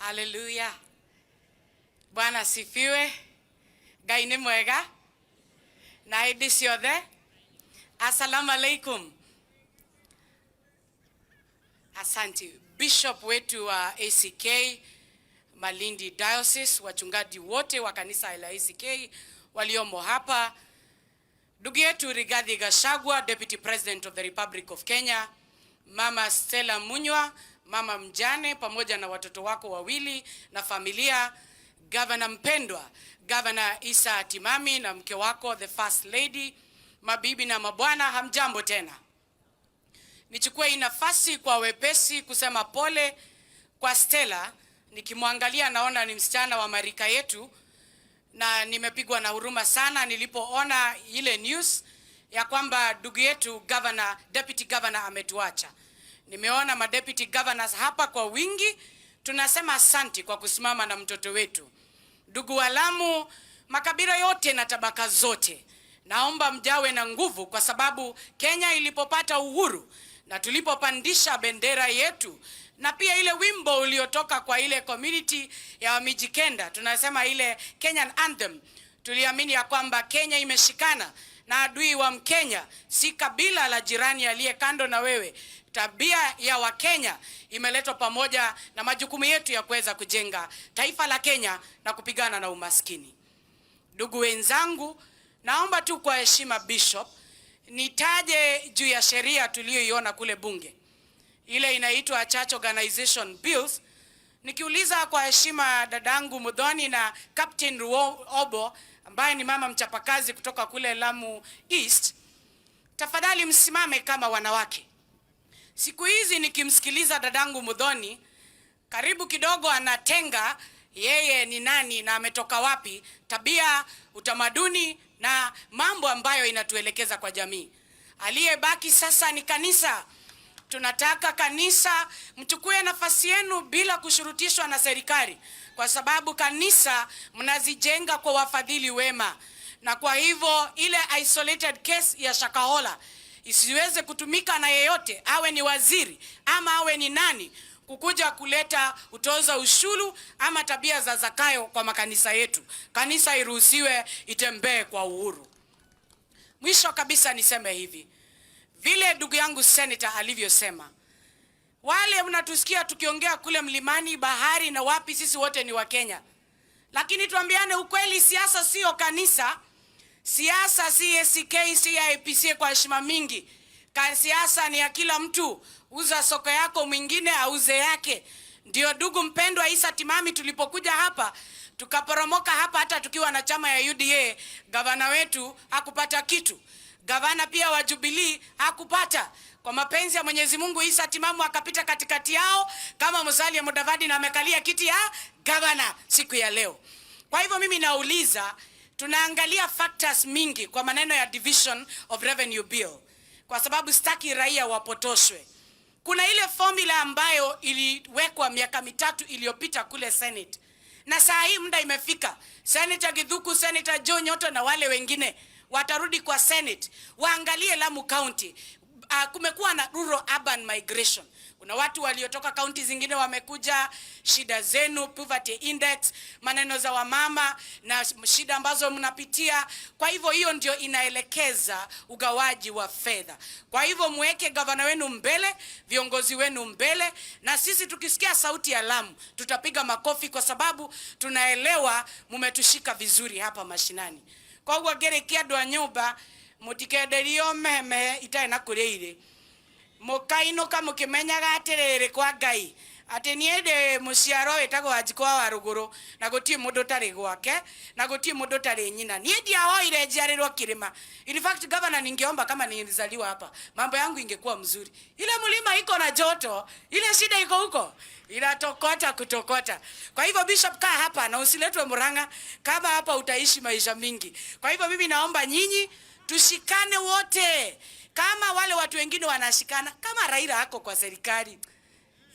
Hallelujah. Bwana sifiwe. Ngai ni mwega. Na hĩndĩ ciothe. Assalamu alaikum. Asante. Bishop wetu wa ACK Malindi Diocese, wachungaji wote wa kanisa la ACK waliomo hapa, ndugu yetu Rigathi Gachagua, Deputy President of the Republic of Kenya, Mama Stella Munywa, mama mjane pamoja na watoto wako wawili na familia, Governor mpendwa, Governor Isa Timami na mke wako the First Lady, mabibi na mabwana, hamjambo tena. Nichukue hii nafasi kwa wepesi kusema pole kwa Stella. Nikimwangalia naona ni msichana wa marika yetu, na nimepigwa na huruma sana nilipoona ile news ya kwamba ndugu yetu governor, deputy governor ametuacha. Nimeona ma deputy governors hapa kwa wingi, tunasema asante kwa kusimama na mtoto wetu. Ndugu wa Lamu, makabila yote na tabaka zote, naomba mjawe na nguvu, kwa sababu Kenya ilipopata uhuru na tulipopandisha bendera yetu, na pia ile wimbo uliotoka kwa ile community ya Mijikenda, tunasema ile Kenyan anthem, tuliamini ya kwamba Kenya imeshikana na adui wa Mkenya si kabila la jirani aliye kando na wewe. Tabia ya Wakenya imeletwa pamoja na majukumu yetu ya kuweza kujenga taifa la Kenya na kupigana na umaskini. Ndugu wenzangu, naomba tu kwa heshima Bishop nitaje juu ya sheria tuliyoiona kule bunge, ile inaitwa Church Organization Bills. Nikiuliza kwa heshima dadangu Mudhoni na Captain Obo ambaye ni mama mchapakazi kutoka kule Lamu East, tafadhali msimame kama wanawake. Siku hizi nikimsikiliza dadangu Mudhoni, karibu kidogo anatenga yeye ni nani na ametoka wapi, tabia, utamaduni na mambo ambayo inatuelekeza kwa jamii. Aliyebaki sasa ni kanisa. Tunataka kanisa mchukue nafasi yenu bila kushurutishwa na serikali, kwa sababu kanisa mnazijenga kwa wafadhili wema. Na kwa hivyo ile isolated case ya Shakahola isiweze kutumika na yeyote, awe ni waziri ama awe ni nani, kukuja kuleta utoza ushuru ama tabia za Zakayo kwa makanisa yetu. Kanisa iruhusiwe itembee kwa uhuru. Mwisho kabisa niseme hivi, vile ndugu yangu Senator alivyosema, wale mnatusikia tukiongea kule mlimani, bahari na wapi, sisi wote ni wa Kenya. Lakini tuambiane ukweli, siasa sio kanisa. Siasa si ACK, si IPC kwa heshima mingi. Siasa ni ya kila mtu. Uza soko yako, mwingine auze yake. Ndio ndugu mpendwa Isa Timami, tulipokuja hapa tukaporomoka hapa, hata tukiwa na chama ya UDA, gavana wetu hakupata kitu. Gavana pia wa Jubilee hakupata. Kwa mapenzi ya Mwenyezi Mungu, Isa Timamu akapita katikati yao kama Musalia Mudavadi na amekalia kiti ya gavana siku ya leo. Kwa hivyo mimi nauliza, tunaangalia factors mingi kwa maneno ya division of revenue bill, kwa sababu sitaki raia wapotoshwe. Kuna ile formula ambayo iliwekwa miaka 3 iliyopita kule Senate, na saa hii muda imefika. Senator Githuku, Senator John Nyoto na wale wengine watarudi kwa Senate, waangalie Lamu County. Kumekuwa na rural urban migration. Kuna watu waliotoka county zingine wamekuja, shida zenu, poverty index, maneno za wamama na shida ambazo mnapitia. Kwa hivyo hiyo ndio inaelekeza ugawaji wa fedha. Kwa hivyo muweke gavana wenu mbele, viongozi wenu mbele, na sisi tukisikia sauti ya Lamu tutapiga makofi, kwa sababu tunaelewa mumetushika vizuri hapa mashinani. Kwa hivyo gerekia dwa nyumba mutikederio meme itae na kureire mukaino kama kimenyaga atiriri kwa Ngai ati niende muciaro wetagwo Wanjikũ wa Waruguru na gutie mundu tari gwake na gutie mundu tari nyina. Niende ahoire njiarirwo Kirima. In fact governor, ningeomba kama nilizaliwa hapa mambo yangu ingekuwa mzuri. Ile mlima iko na joto, ile shida iko huko, inatokota kutokota. Kwa hivyo Bishop, kaa hapa na usiletwe Murang'a, kama hapa utaishi maisha mingi. Kwa hivyo mimi naomba nyinyi tushikane wote kama wale watu wengine wanashikana. Kama Raila hako kwa serikali,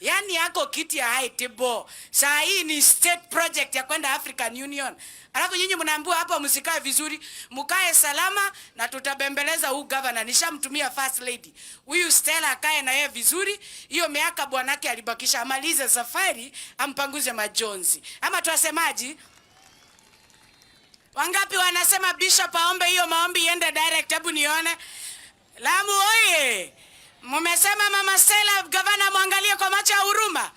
Yani yako kiti ya high table. Saa hii ni state project ya kwenda African Union. Alafu nyinyi mnaambiwa hapa msikae vizuri, mkae salama na tutabembeleza huu governor. Nishamtumia first lady. Huyu Stella akae na yeye vizuri. Hiyo miaka bwanake alibakisha amalize safari, ampanguze majonzi. Ama tuwasemaji? Wangapi wanasema Bishop aombe hiyo maombi iende direct? Hebu nione. Lamu oye! Mumesema Mama Stella gavana muangalie kwa macho ya huruma.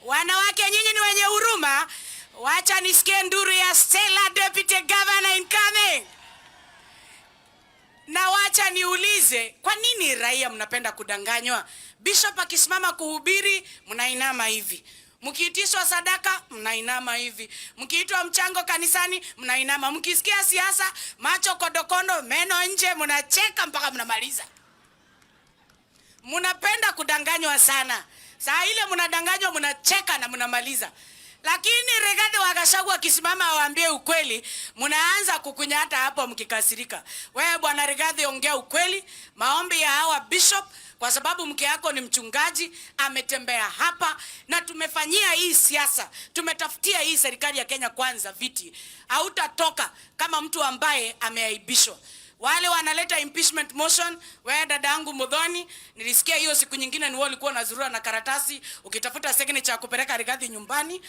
Wanawake nyinyi ni wenye huruma. Wacha nisikie nduru ya Stella deputy governor incoming. Na wacha niulize, kwa nini raia mnapenda kudanganywa? Bishop akisimama kuhubiri mnainama hivi. Mkiitishwa sadaka mnainama hivi. Mkiitwa mchango kanisani mnainama. Mkisikia siasa macho kodokondo meno nje mnacheka mpaka mnamaliza. Munapenda kudanganywa sana. Saa ile mnadanganywa mnacheka na mnamaliza. Lakini Rigathi wa Gachagua akisimama awaambie ukweli, mnaanza kukunyata hapo mkikasirika. Wewe bwana Rigathi ongea ukweli, maombi ya hawa bishop kwa sababu mke yako ni mchungaji, ametembea hapa na tumefanyia hii siasa. Tumetafutia hii serikali ya Kenya kwanza viti. Hautatoka kama mtu ambaye ameaibishwa. Wale wanaleta impeachment motion, wewe dada yangu Muthoni, nilisikia hiyo siku nyingine ni wewe ulikuwa unazurura na karatasi ukitafuta signature ya kupeleka Rigathi nyumbani.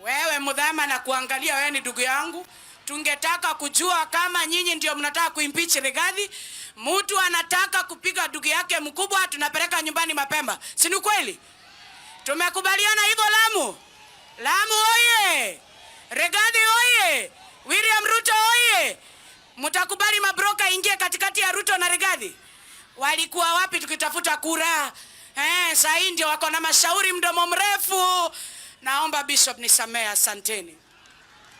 Wewe Muthama na kuangalia wewe ni ndugu yangu. Tungetaka kujua kama nyinyi ndio mnataka kuimpeach Rigathi. Mtu anataka kupiga ndugu yake mkubwa tunapeleka nyumbani mapema. Si ni kweli? Tumekubaliana hivyo Lamu. Lamu oye! Rigathi oye! William Ruto oye! Mtakubali mabroka ingie katikati ya Ruto na Rigathi? Walikuwa wapi tukitafuta kura? Sasa ndio wako na mashauri mdomo mrefu. Naomba Bishop nisamee, asanteni.